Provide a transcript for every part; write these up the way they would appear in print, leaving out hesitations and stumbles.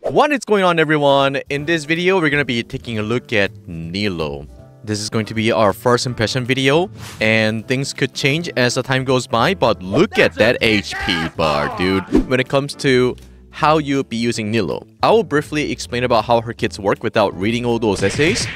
What is going on, everyone? In this video, we're going to be taking a look at NILOU. This is going to be our first impression video, and things could change as the time goes by, but look at that HP bar, dude. When it comes to how you'll be using NILOU, I will briefly explain about how her kits work without reading all those essays.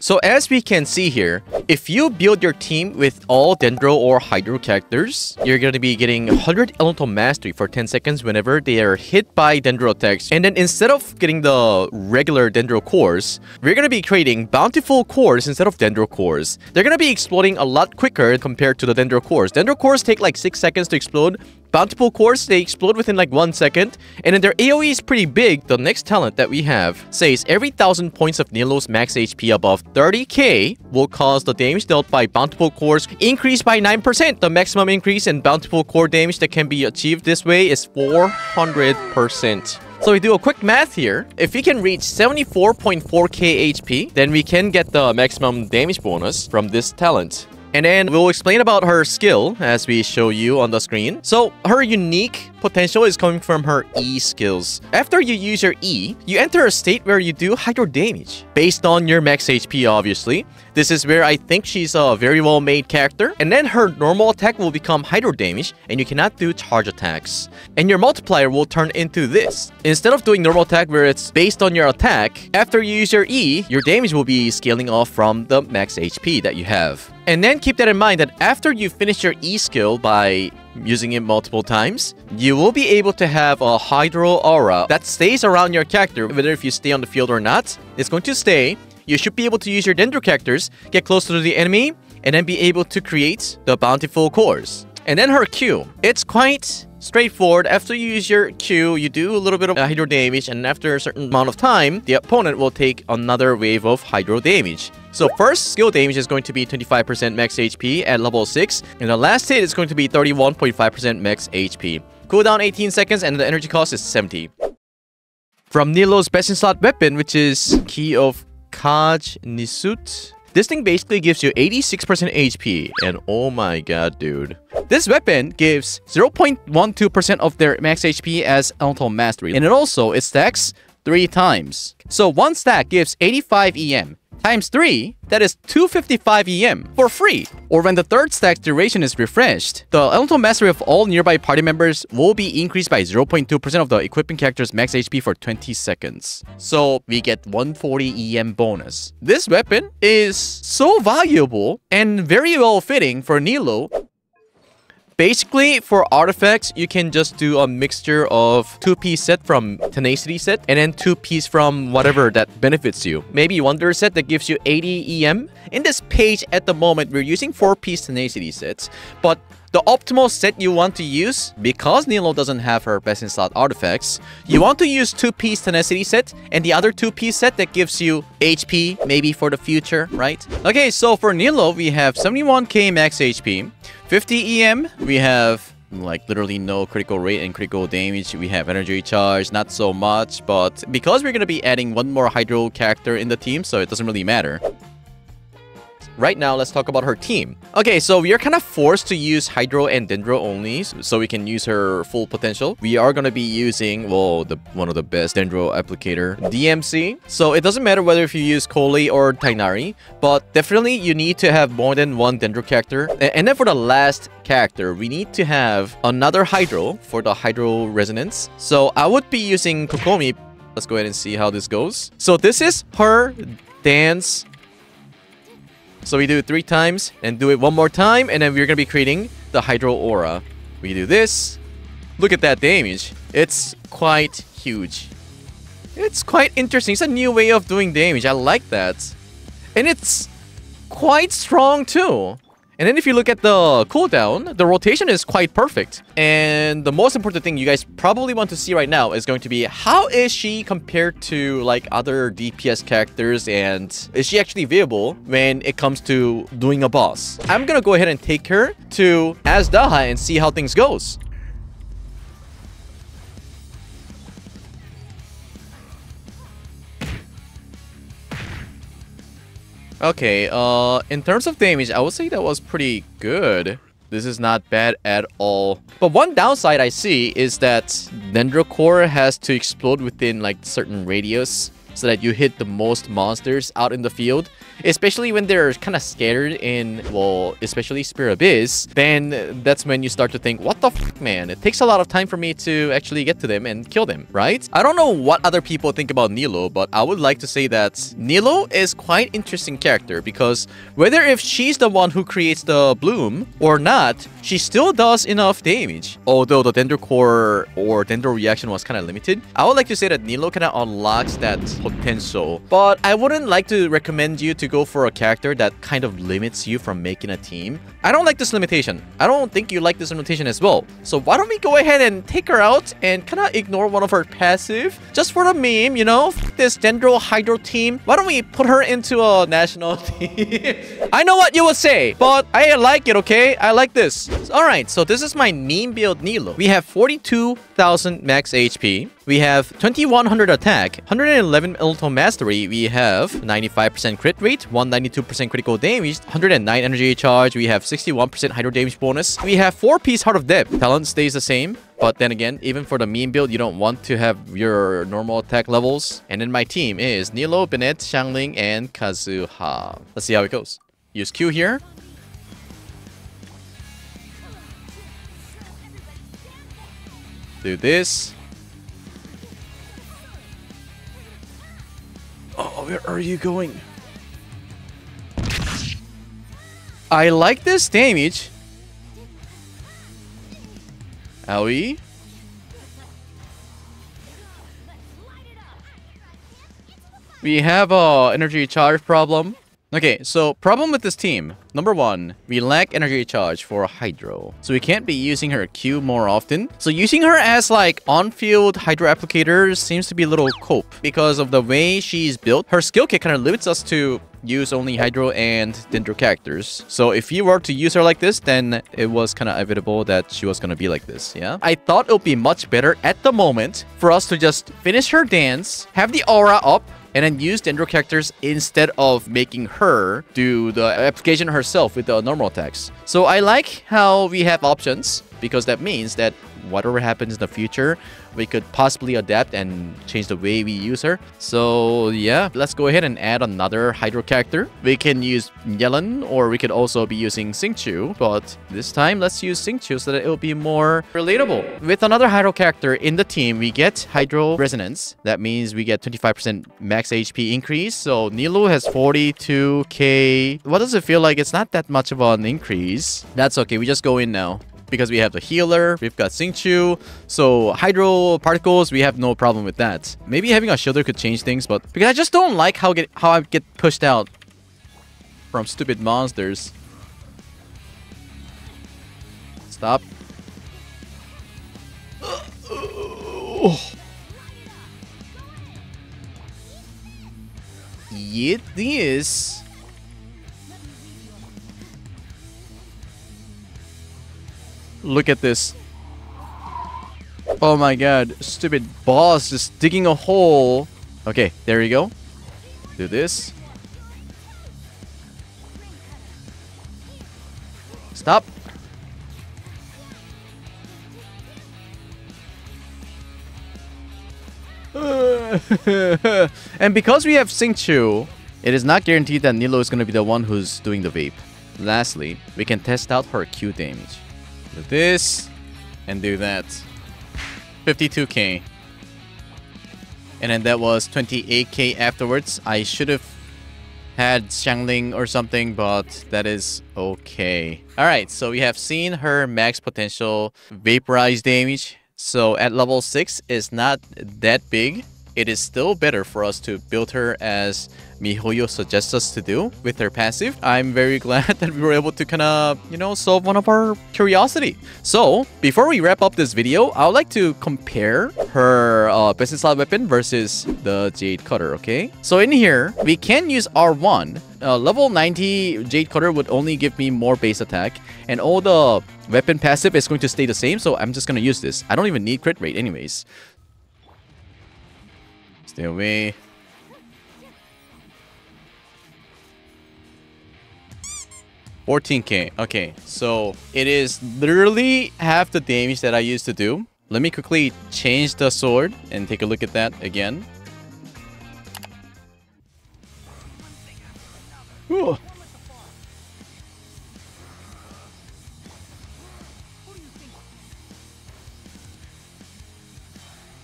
So as we can see here, if you build your team with all Dendro or Hydro characters, you're going to be getting 100 Elemental Mastery for 10 seconds whenever they are hit by Dendro attacks. And then instead of getting the regular Dendro cores, we're going to be creating Bountiful cores instead of Dendro cores. They're going to be exploding a lot quicker compared to the Dendro cores. Dendro cores take like 6 seconds to explode. Bountiful cores, they explode within like 1 second, and then their AoE is pretty big. The next talent that we have says every 1000 points of NILOU's max HP above 30k will cause the damage dealt by Bountiful cores increase by 9%. The maximum increase in Bountiful core damage that can be achieved this way is 400%. So we do a quick math here. If we can reach 74.4k HP, then we can get the maximum damage bonus from this talent. And then we'll explain about her skill as we show you on the screen. So her unique potential is coming from her E skills. After you use your E, you enter a state where you do Hydro damage based on your max HP, obviously. This is where I think she's a very well made character. And then her normal attack will become Hydro damage, and you cannot do charge attacks. And your multiplier will turn into this. Instead of doing normal attack where it's based on your attack, after you use your E, your damage will be scaling off from the max HP that you have. And then keep that in mind that after you finish your E skill by using it multiple times, you will be able to have a Hydro aura that stays around your character. Whether if you stay on the field or not, it's going to stay. You should be able to use your Dendro characters, get closer to the enemy, and then be able to create the Bountiful cores. And then her Q. It's quite straightforward. After you use your Q, you do a little bit of Hydro damage, and after a certain amount of time, the opponent will take another wave of Hydro damage. So first skill damage is going to be 25% max HP at level 6, and the last hit is going to be 31.5% max HP. Cooldown 18 seconds, and the energy cost is 70. From NILOU's best in slot weapon, which is Key of Kaj Nisut. This thing basically gives you 86% HP, and oh my god, dude. This weapon gives 0.12% of their max HP as Elemental Mastery, and it stacks 3 times. So one stack gives 85 EM. Times 3, that is 255 EM for free. Or when the third stack's duration is refreshed, the Elemental Mastery of all nearby party members will be increased by 0.2% of the equipping character's max HP for 20 seconds. So we get 140 EM bonus. This weapon is so valuable and very well fitting for NILOU. Basically, for artifacts, you can just do a mixture of 2-piece set from Tenacity set and then 2-piece from whatever that benefits you. Maybe Wonder set that gives you 80 EM. In this page at the moment, we're using 4-piece Tenacity sets, but the optimal set you want to use, because NILOU doesn't have her best in slot artifacts, you want to use 2-piece Tenacity set and the other 2-piece set that gives you HP, maybe for the future, right? Okay, so for NILOU, we have 71k max HP, 50 EM, we have like literally no critical rate and critical damage. We have energy charge, not so much, but because we're going to be adding one more Hydro character in the team, so it doesn't really matter. Right now, let's talk about her team. Okay, so we are kind of forced to use Hydro and Dendro only, so we can use her full potential. We are going to be using, well, one of the best Dendro applicator, DMC. So it doesn't matter whether if you use Koli or Tainari, but definitely you need to have more than one Dendro character. And then for the last character, we need to have another Hydro for the Hydro Resonance. So I would be using Kokomi. Let's go ahead and see how this goes. So this is her dance. So we do it 3 times, and do it 1 more time, and then we're going to be creating the Hydro Aura. We do this. Look at that damage. It's quite huge. It's quite interesting. It's a new way of doing damage. I like that. And it's quite strong too. And then if you look at the cooldown, the rotation is quite perfect. And the most important thing you guys probably want to see right now is going to be, how is she compared to like other DPS characters, and is she actually viable when it comes to doing a boss? I'm gonna go ahead and take her to Azdaha and see how things goes. Okay, in terms of damage, I would say that was pretty good. This is not bad at all. But one downside I see is that Dendro Core has to explode within like certain radius so that you hit the most monsters out in the field, especially when they're kind of scattered in, well, especially Spear Abyss. Then that's when you start to think, what the f, man? It takes a lot of time for me to actually get to them and kill them, right? I don't know what other people think about NILOU, but I would like to say that NILOU is quite interesting character because whether if she's the one who creates the bloom or not, she still does enough damage. Although the Dendro Core or Dendro reaction was kind of limited, I would like to say that NILOU kind of unlocks that potential. But I wouldn't like to recommend you to go for a character that kind of limits you from making a team. I don't like this limitation. I don't think you like this limitation as well. So why don't we go ahead and take her out and kind of ignore one of her passive just for the meme, you know? This Dendro Hydro team. Why don't we put her into a national team? I know what you would say, but I like it, okay? I like this. Alright, so this is my meme build NILOU. We have 42,000 max HP. We have 2100 attack, 111 Ultimate Mastery. We have 95% crit rate, 192% critical damage, 109 energy charge. We have 61% hydro damage bonus. We have 4-piece Heart of Depth. Talent stays the same. But then again, even for the meme build, you don't want to have your normal attack levels. And then my team is NILOU, Bennett, Xiangling, and Kazuha. Let's see how it goes. Use Q here. Do this. Oh, where are you going? I like this damage. Owie. We have a energy charge problem. Okay, so problem with this team. Number one, we lack energy charge for Hydro. So we can't be using her Q more often. So using her as like on-field Hydro applicator seems to be a little cope. Because of the way she's built, her skill kit kind of limits us to use only Hydro and Dendro characters. So if you were to use her like this, then it was kind of inevitable that she was going to be like this, yeah? I thought it would be much better at the moment for us to just finish her dance, have the aura up, and then use Dendro characters instead of making her do the application herself with the normal attacks. So I like how we have options, because that means that whatever happens in the future, we could possibly adapt and change the way we use her. So yeah, let's go ahead and add another Hydro character. We can use Yellen, or we could also be using Xingqiu, but this time let's use Xingqiu so that it will be more relatable. With another Hydro character in the team, we get Hydro Resonance. That means we get 25% max HP increase. So NILOU has 42k. What does it feel like? It's not that much of an increase. That's okay, we just go in now. Because we have the healer, we've got Xingqiu, so Hydro Particles, we have no problem with that. Maybe having a shielder could change things, but because I just don't like how I get pushed out from stupid monsters. Stop. It is. Look at this. Oh my god. Stupid boss just digging a hole. Okay, there you go. Do this. Stop. And because we have Xingqiu, it is not guaranteed that NILOU is going to be the one who's doing the vape. Lastly, we can test out her Q damage. Do this and do that. 52k. And then that was 28k afterwards. I should have had Xiangling or something, but that is okay. Alright, so we have seen her max potential vaporize damage. So at level 6 is not that big. It is still better for us to build her as MiHoYo suggests us to do with her passive. I'm very glad that we were able to kind of, you know, solve one of our curiosity. So, before we wrap up this video, I would like to compare her business style weapon versus the Jade Cutter, okay? So in here, we can use R1. Level 90 Jade Cutter would only give me more base attack, and all the weapon passive is going to stay the same, so I'm just going to use this. I don't even need crit rate anyways. Stay away. 14k. Okay, so it is literally half the damage that I used to do. Let me quickly change the sword and take a look at that again. Ooh.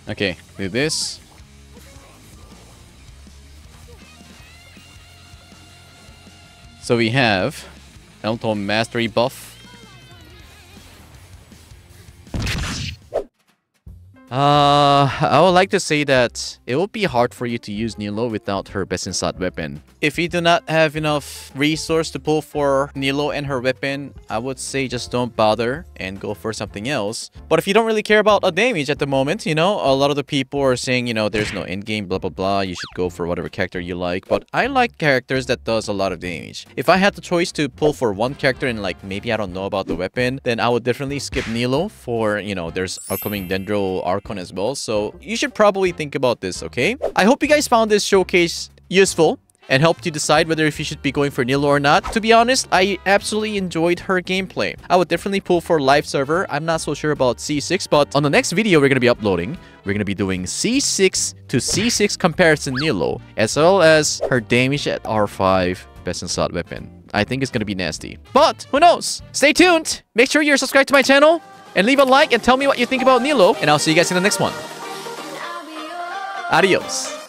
Okay, do this. So we have Elemental Mastery buff. I would like to say that it will be hard for you to use NILOU without her best in slot weapon. If you do not have enough resource to pull for NILOU and her weapon, I would say just don't bother and go for something else. But if you don't really care about a damage at the moment, you know, a lot of the people are saying, you know, there's no end game, blah, blah, blah. You should go for whatever character you like. But I like characters that does a lot of damage. If I had the choice to pull for one character and like maybe I don't know about the weapon, then I would definitely skip NILOU for, you know, there's upcoming Dendro Archon as well. So you should probably think about this, okay? I hope you guys found this showcase useful and helped you decide whether if you should be going for NILOU or not. To be honest, I absolutely enjoyed her gameplay. I would definitely pull for live server. I'm not so sure about C6, but on the next video we're going to be uploading, we're going to be doing C6 to C6 comparison NILOU, as well as her damage at R5 best in slot weapon. I think it's going to be nasty. But who knows? Stay tuned. Make sure you're subscribed to my channel and leave a like and tell me what you think about NILOU. And I'll see you guys in the next one. Adios.